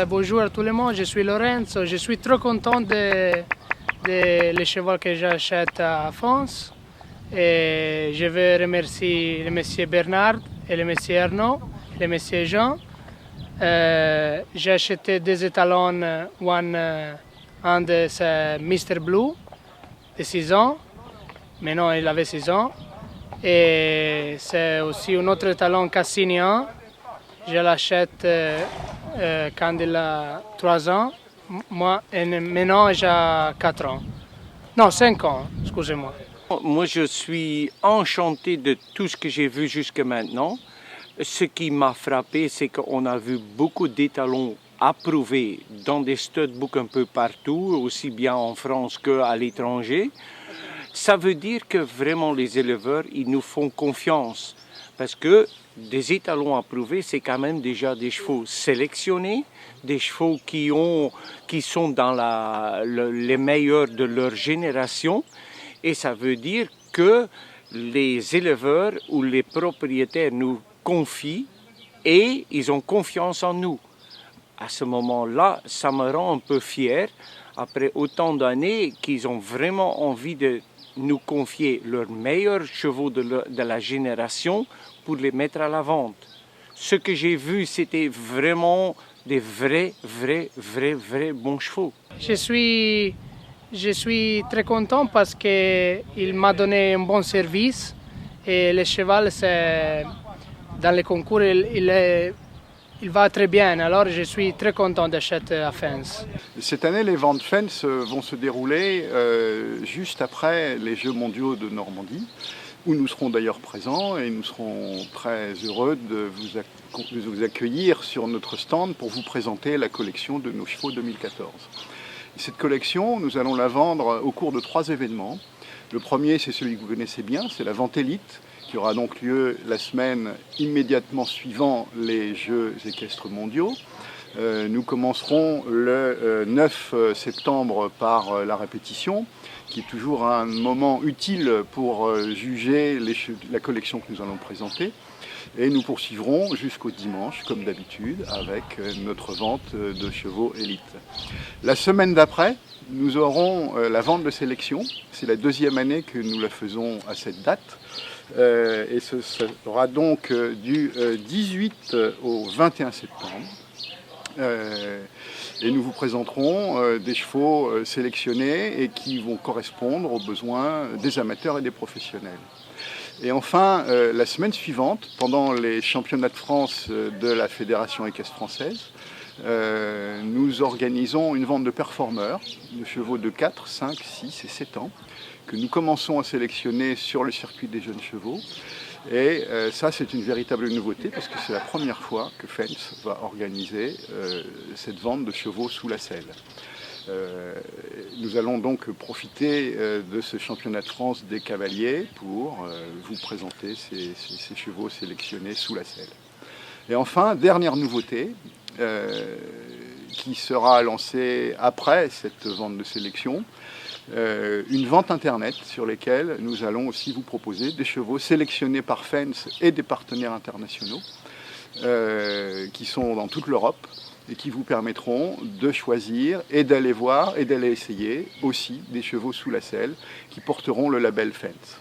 bonjour à tout le monde, je suis Lorenzo, je suis très content de les chevaux que j'achète à France. Et je veux remercier le monsieur Bernard et le monsieur Arnaud, le monsieur Jean. J'ai acheté deux étalons, un de c'est Mr. Blue de 6 ans, maintenant il avait 6 ans. Et c'est aussi un autre étalon Cassinien, je l'achète quand il a 3 ans, moi, et maintenant j'ai 4 ans. Non, 5 ans, excusez-moi. Moi, je suis enchanté de tout ce que j'ai vu jusqu'à maintenant. Ce qui m'a frappé, c'est qu'on a vu beaucoup d'étalons approuvés dans des studbooks un peu partout, aussi bien en France qu'à l'étranger. Ça veut dire que vraiment les éleveurs, ils nous font confiance. Parce que des étalons approuvés, c'est quand même déjà des chevaux sélectionnés, des chevaux qui sont dans les meilleurs de leur génération. Et ça veut dire que les éleveurs ou les propriétaires nous confient et ils ont confiance en nous. À ce moment-là, ça me rend un peu fier, après autant d'années, qu'ils ont vraiment envie de nous confier leurs meilleurs chevaux de la génération pour les mettre à la vente. Ce que j'ai vu, c'était vraiment des vrais bons chevaux. Je suis très content parce qu'il m'a donné un bon service et le cheval, dans les concours, il va très bien. Alors je suis très content d'acheter à Fens. Cette année, les ventes Fens vont se dérouler juste après les Jeux mondiaux de Normandie, où nous serons d'ailleurs présents et nous serons très heureux de vous accueillir sur notre stand pour vous présenter la collection de nos chevaux 2014. Cette collection, nous allons la vendre au cours de 3 événements. Le premier, c'est celui que vous connaissez bien, c'est la vente élite, qui aura donc lieu la semaine immédiatement suivant les Jeux équestres mondiaux. Nous commencerons le 9 septembre par la répétition, qui est toujours un moment utile pour juger la collection que nous allons présenter. Et nous poursuivrons jusqu'au dimanche, comme d'habitude, avec notre vente de chevaux élites. La semaine d'après, nous aurons la vente de sélection. C'est la 2e année que nous la faisons à cette date. Et ce sera donc du 18 au 21 septembre. Et nous vous présenterons des chevaux sélectionnés et qui vont correspondre aux besoins des amateurs et des professionnels. Et enfin, la semaine suivante, pendant les championnats de France de la Fédération équestre française, nous organisons une vente de performeurs, de chevaux de 4, 5, 6 et 7 ans, que nous commençons à sélectionner sur le circuit des jeunes chevaux. Et ça, c'est une véritable nouveauté parce que c'est la première fois que Fens va organiser cette vente de chevaux sous la selle. Nous allons donc profiter de ce championnat de France des cavaliers pour vous présenter ces chevaux sélectionnés sous la selle. Et enfin, dernière nouveauté qui sera lancée après cette vente de sélection, une vente internet sur laquelle nous allons aussi vous proposer des chevaux sélectionnés par Fens et des partenaires internationaux qui sont dans toute l'Europe et qui vous permettront de choisir et d'aller voir et d'aller essayer aussi des chevaux sous la selle qui porteront le label Fens.